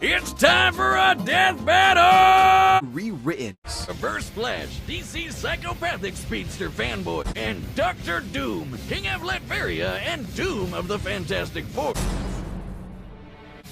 It's time for a death battle! Rewritten. Reverse Flash, DC's psychopathic speedster fanboy, and Dr. Doom, King of Latveria and Doom of the Fantastic Four.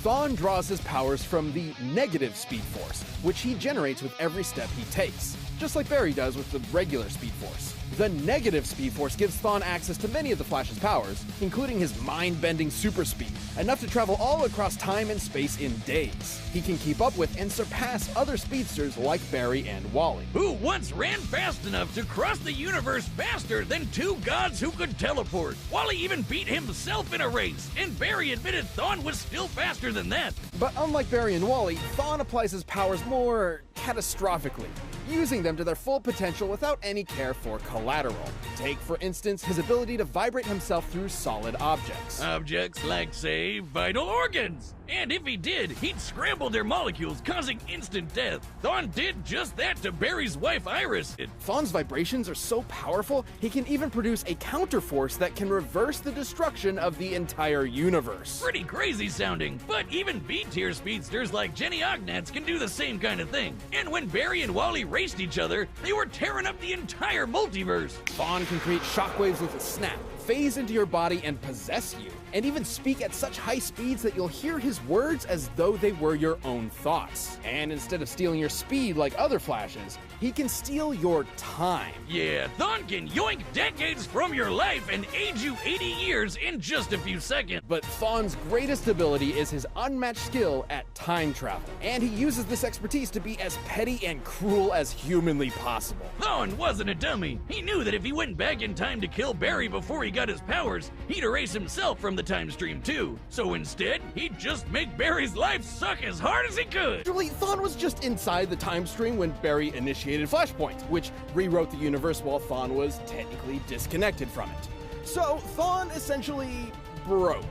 Thawne draws his powers from the negative Speed Force, which he generates with every step he takes, just like Barry does with the regular Speed Force. The negative Speed Force gives Thawne access to many of the Flash's powers, including his mind-bending super speed, enough to travel all across time and space in days. He can keep up with and surpass other speedsters like Barry and Wally, who once ran fast enough to cross the universe faster than two gods who could teleport. Wally even beat himself in a race, and Barry admitted Thawne was still faster than that. But unlike Barry and Wally, Thawne applies his powers more catastrophically, using them to their full potential without any care for collateral. Take, for instance, his ability to vibrate himself through solid objects. Objects like, say, vital organs. And if he did, he'd scramble their molecules, causing instant death. Thawne did just that to Barry's wife, Iris. Thawne's vibrations are so powerful, he can even produce a counterforce that can reverse the destruction of the entire universe. Pretty crazy sounding, but even B-tier speedsters like Jenny Ognats can do the same kind of thing. And when Barry and Wally raced each other, they were tearing up the entire multiverse. Thawne can create shockwaves with a snap, phase into your body and possess you, and even speak at such high speeds that you'll hear his words as though they were your own thoughts. And instead of stealing your speed like other Flashes, he can steal your time. Yeah, Thawne can yoink decades from your life and age you 80 years in just a few seconds. But Thawne's greatest ability is his unmatched skill at time travel, and he uses this expertise to be as petty and cruel as humanly possible. Thawne wasn't a dummy. He knew that if he went back in time to kill Barry before he got his powers, he'd erase himself from the time stream too. So instead, he'd just make Barry's life suck as hard as he could. Actually, Thawne was just inside the time stream when Barry initiated Flashpoint, which rewrote the universe while Thawne was technically disconnected from it. So Thawne essentially broke.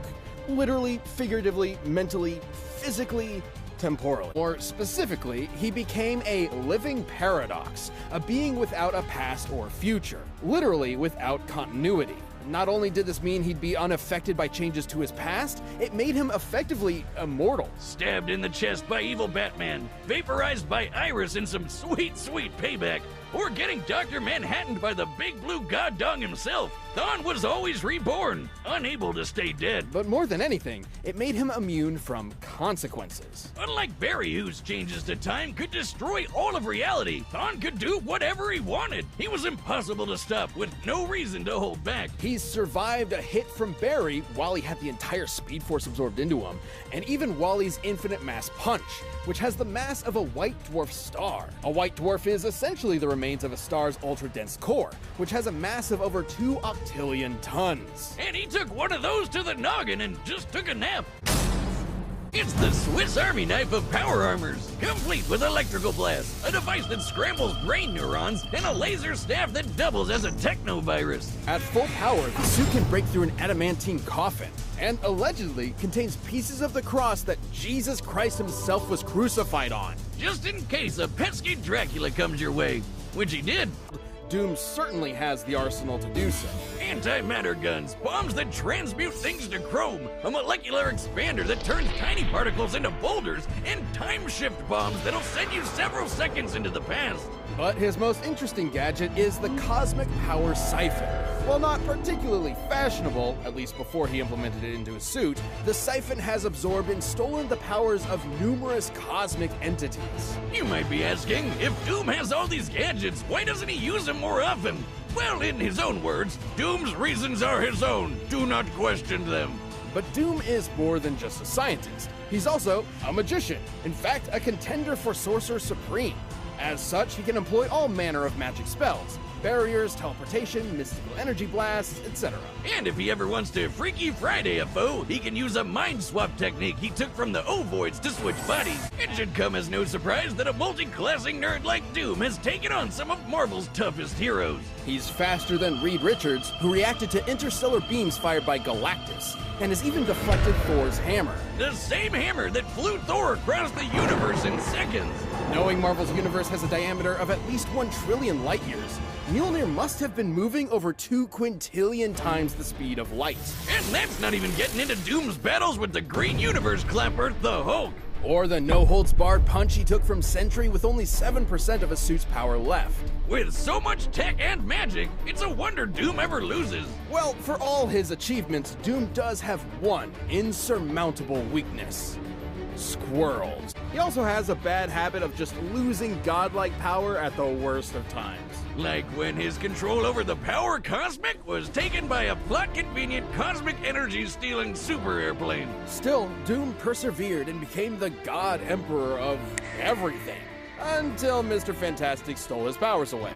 Literally, figuratively, mentally, physically, temporally. More specifically, he became a living paradox, a being without a past or future, literally without continuity. Not only did this mean he'd be unaffected by changes to his past, it made him effectively immortal. Stabbed in the chest by evil Batman, vaporized by Iris in some sweet, sweet payback, or getting Dr. Manhattaned by the big blue god dong himself, Thawne was always reborn, unable to stay dead. But more than anything, it made him immune from consequences. Unlike Barry, whose changes to time could destroy all of reality, Thawne could do whatever he wanted. He was impossible to stop, with no reason to hold back. He survived a hit from Barry while he had the entire Speed Force absorbed into him, and even Wally's infinite mass punch, which has the mass of a white dwarf star. A white dwarf is essentially the remains of a star's ultra-dense core, which has a mass of over 2 octillion tons. And he took one of those to the noggin and just took a nap. It's the Swiss Army knife of power armors, complete with electrical blast, a device that scrambles brain neurons, and a laser staff that doubles as a technovirus. At full power, the suit can break through an adamantine coffin, and allegedly contains pieces of the cross that Jesus Christ himself was crucified on. Just in case a pesky Dracula comes your way, which he did. Doom certainly has the arsenal to do so. Antimatter guns, bombs that transmute things to chrome, a molecular expander that turns tiny particles into boulders, and time shift bombs that'll send you several seconds into the past. But his most interesting gadget is the Cosmic Power Siphon. While not particularly fashionable, at least before he implemented it into his suit, the siphon has absorbed and stolen the powers of numerous cosmic entities. You might be asking, if Doom has all these gadgets, why doesn't he use them more often? Well, in his own words, Doom's reasons are his own. Do not question them. But Doom is more than just a scientist. He's also a magician. In fact, a contender for Sorcerer Supreme. As such, he can employ all manner of magic spells. Barriers, teleportation, mystical energy blasts, etc. And if he ever wants to Freaky Friday a foe, he can use a mind swap technique he took from the Ovoids to switch bodies. It should come as no surprise that a multi-classing nerd like Doom has taken on some of Marvel's toughest heroes. He's faster than Reed Richards, who reacted to interstellar beams fired by Galactus, and has even deflected Thor's hammer. The same hammer that flew Thor across the universe in seconds. Knowing Marvel's universe has a diameter of at least 1 trillion light years, Mjolnir must have been moving over 2 quintillion times the speed of light. And that's not even getting into Doom's battles with the Green Universe Clapper, the Hulk. Or the no-holds-barred punch he took from Sentry with only 7% of his suit's power left. With so much tech and magic, it's a wonder Doom ever loses. Well, for all his achievements, Doom does have one insurmountable weakness: squirrels. He also has a bad habit of just losing godlike power at the worst of times. Like when his control over the Power Cosmic was taken by a plot-convenient cosmic energy-stealing super airplane. Still, Doom persevered and became the God Emperor of everything, until Mr. Fantastic stole his powers away.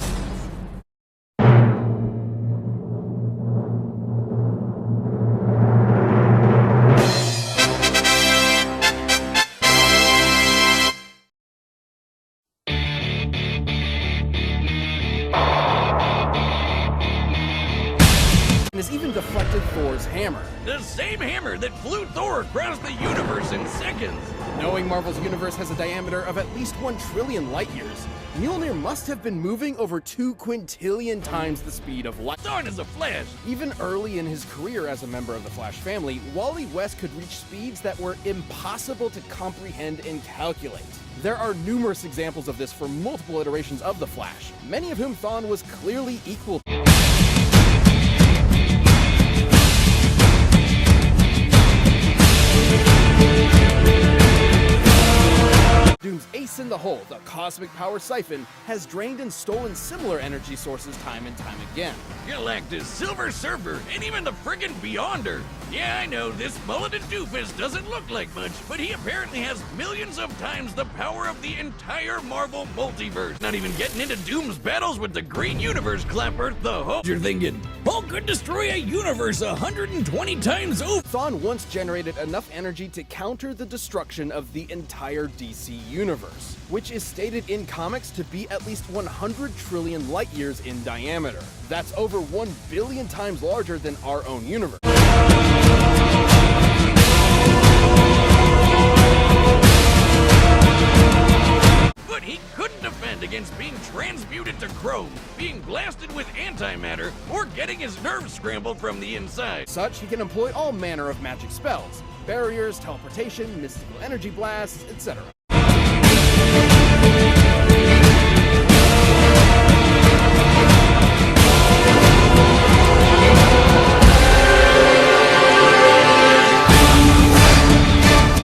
And has even deflected Thor's hammer. The same hammer that flew Thor across the universe in seconds. Knowing Marvel's universe has a diameter of at least 1 trillion light years, Mjolnir must have been moving over 2 quintillion times the speed of light. Dawn is a Flash. Even early in his career as a member of the Flash family, Wally West could reach speeds that were impossible to comprehend and calculate. There are numerous examples of this for multiple iterations of the Flash, many of whom Thawne was clearly equal to. Doom's ace in the hole, the cosmic power siphon, has drained and stolen similar energy sources time and time again. Galactus, Silver Surfer, and even the friggin' Beyonder. Yeah, I know, this mulleted doofus doesn't look like much, but he apparently has millions of times the power of the entire Marvel multiverse. Not even getting into Doom's battles with the Green Universe Clapper, the Hulk. You're thinking, Hulk could destroy a universe 120 times over. Thawne once generated enough energy to counter the destruction of the entire DC universe, which is stated in comics to be at least 100 trillion light years in diameter. That's over 1 billion times larger than our own universe. But he couldn't defend against being transmuted to chrome, being blasted with antimatter, or getting his nerves scrambled from the inside. Such, he can employ all manner of magic spells: barriers, teleportation, mystical energy blasts, etc.